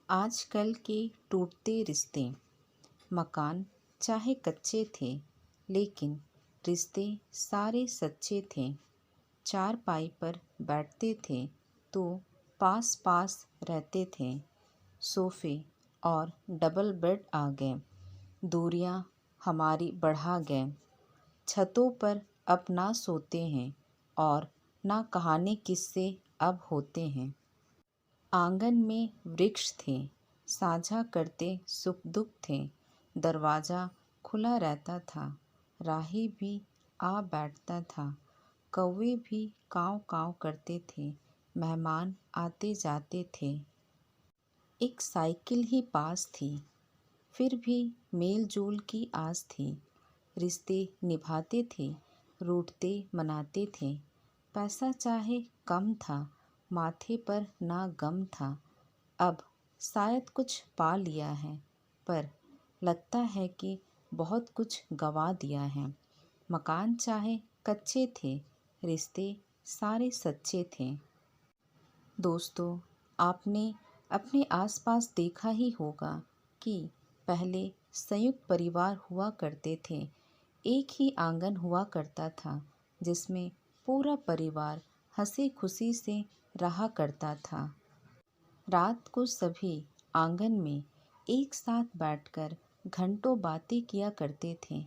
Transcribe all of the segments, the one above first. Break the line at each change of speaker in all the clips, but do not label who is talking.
आजकल के टूटते रिश्ते। मकान चाहे कच्चे थे, लेकिन रिश्ते सारे सच्चे थे। चारपाई पर बैठते थे तो पास पास रहते थे। सोफ़े और डबल बेड आ गए, दूरियां हमारी बढ़ा गए। छतों पर अब ना सोते हैं और ना कहानी किस्से अब होते हैं। आंगन में वृक्ष थे, साझा करते सुख दुख थे। दरवाज़ा खुला रहता था, राही भी आ बैठता था। कौवे भी काँव काँव करते थे, मेहमान आते जाते थे। एक साइकिल ही पास थी, फिर भी मेल जोल की आस थी। रिश्ते निभाते थे, रूठते मनाते थे। पैसा चाहे कम था, माथे पर ना गम था। अब शायद कुछ पा लिया है, पर लगता है कि बहुत कुछ गंवा दिया है। मकान चाहे कच्चे थे, रिश्ते सारे सच्चे थे। दोस्तों, आपने अपने आसपास देखा ही होगा कि पहले संयुक्त परिवार हुआ करते थे। एक ही आंगन हुआ करता था, जिसमें पूरा परिवार हंसी खुशी से रहा करता था। रात को सभी आंगन में एक साथ बैठकर घंटों बातें किया करते थे।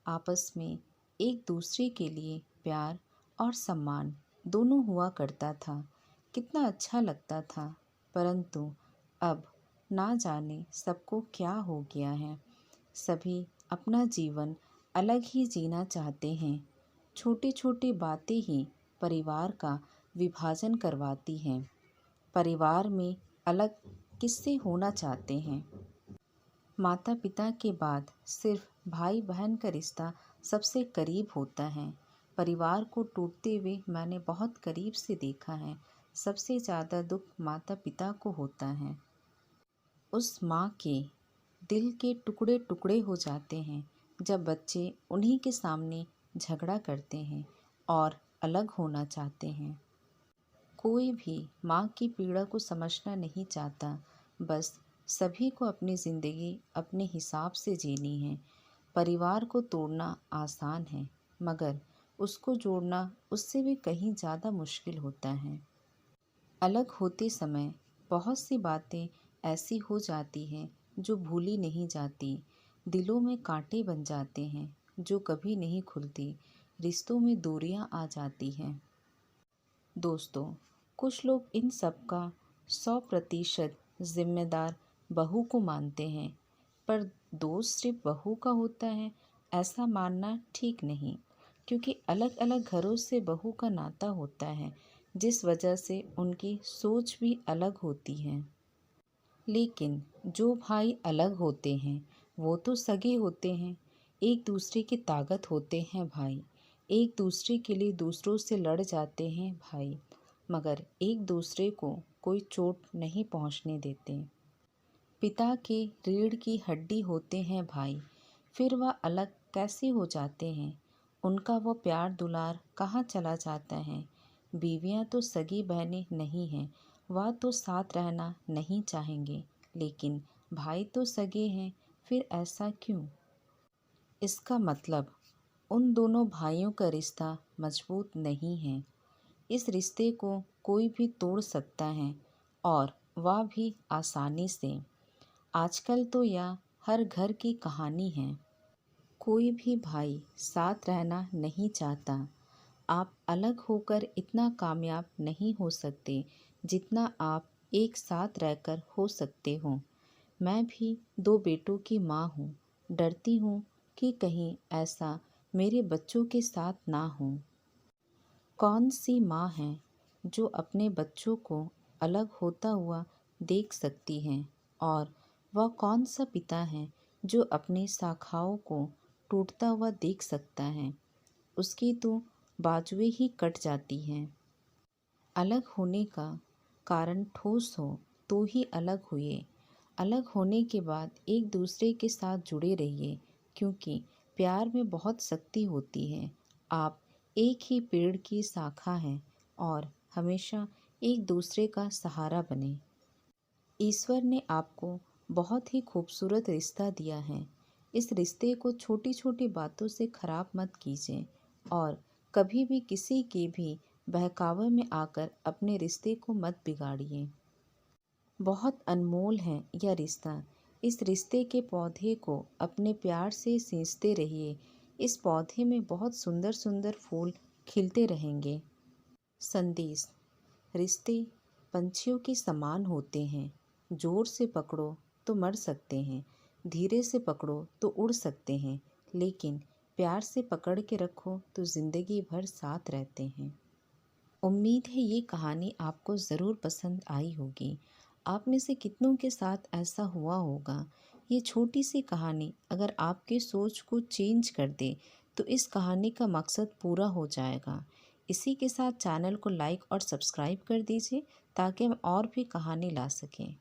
आपस में एक दूसरे के लिए प्यार और सम्मान दोनों हुआ करता था। कितना अच्छा लगता था। परंतु अब ना जाने सबको क्या हो गया है। सभी अपना जीवन अलग ही जीना चाहते हैं। छोटी छोटी बातें ही परिवार का विभाजन करवाती हैं। परिवार में अलग किससे होना चाहते हैं। माता पिता के बाद सिर्फ भाई बहन का रिश्ता सबसे करीब होता है। परिवार को टूटते हुए मैंने बहुत करीब से देखा है। सबसे ज़्यादा दुख माता पिता को होता है। उस माँ के दिल के टुकड़े टुकड़े हो जाते हैं जब बच्चे उन्हीं के सामने झगड़ा करते हैं और अलग होना चाहते हैं। कोई भी माँ की पीड़ा को समझना नहीं चाहता। बस सभी को अपनी ज़िंदगी अपने हिसाब से जीनी है। परिवार को तोड़ना आसान है, मगर उसको जोड़ना उससे भी कहीं ज़्यादा मुश्किल होता है। अलग होते समय बहुत सी बातें ऐसी हो जाती हैं जो भूली नहीं जाती। दिलों में कांटे बन जाते हैं जो कभी नहीं खुलती। रिश्तों में दूरियां आ जाती हैं। दोस्तों, कुछ लोग इन सब का 100% जिम्मेदार बहू को मानते हैं, पर दोष सिर्फ बहू का होता है ऐसा मानना ठीक नहीं। क्योंकि अलग अलग घरों से बहू का नाता होता है, जिस वजह से उनकी सोच भी अलग होती है। लेकिन जो भाई अलग होते हैं वो तो सगे होते हैं। एक दूसरे की ताकत होते हैं भाई। एक दूसरे के लिए दूसरों से लड़ जाते हैं भाई, मगर एक दूसरे को कोई चोट नहीं पहुंचने देते। पिता के रीढ़ की हड्डी होते हैं भाई, फिर वह अलग कैसे हो जाते हैं। उनका वो प्यार दुलार कहाँ चला जाता है। बीवियाँ तो सगी बहनें नहीं हैं, वह तो साथ रहना नहीं चाहेंगे, लेकिन भाई तो सगे हैं। फिर ऐसा क्यों? इसका मतलब उन दोनों भाइयों का रिश्ता मजबूत नहीं है। इस रिश्ते को कोई भी तोड़ सकता है, और वह भी आसानी से। आजकल तो यह हर घर की कहानी है। कोई भी भाई साथ रहना नहीं चाहता। आप अलग होकर इतना कामयाब नहीं हो सकते जितना आप एक साथ रहकर हो सकते हो। मैं भी 2 बेटों की माँ हूँ। डरती हूँ कि कहीं ऐसा मेरे बच्चों के साथ ना हो। कौन सी माँ है जो अपने बच्चों को अलग होता हुआ देख सकती है, और वह कौन सा पिता है जो अपनी शाखाओं को टूटता हुआ देख सकता है। उसकी तो बाजुएं ही कट जाती हैं। अलग होने का कारण ठोस हो तो ही अलग हुए। अलग होने के बाद एक दूसरे के साथ जुड़े रहिए, क्योंकि प्यार में बहुत शक्ति होती है। आप एक ही पेड़ की शाखा हैं और हमेशा एक दूसरे का सहारा बने। ईश्वर ने आपको बहुत ही खूबसूरत रिश्ता दिया है। इस रिश्ते को छोटी छोटी बातों से खराब मत कीजिए और कभी भी किसी के भी बहकावे में आकर अपने रिश्ते को मत बिगाड़िए। बहुत अनमोल है यह रिश्ता। इस रिश्ते के पौधे को अपने प्यार से सींचते रहिए। इस पौधे में बहुत सुंदर सुंदर फूल खिलते रहेंगे। संदेश: रिश्ते पंछियों के समान होते हैं। जोर से पकड़ो तो मर सकते हैं, धीरे से पकड़ो तो उड़ सकते हैं, लेकिन प्यार से पकड़ के रखो तो ज़िंदगी भर साथ रहते हैं। उम्मीद है ये कहानी आपको ज़रूर पसंद आई होगी। आप में से कितनों के साथ ऐसा हुआ होगा? ये छोटी सी कहानी अगर आपके सोच को चेंज कर दे तो इस कहानी का मकसद पूरा हो जाएगा। इसी के साथ चैनल को लाइक और सब्सक्राइब कर दीजिए ताकि हम और भी कहानी ला सकें।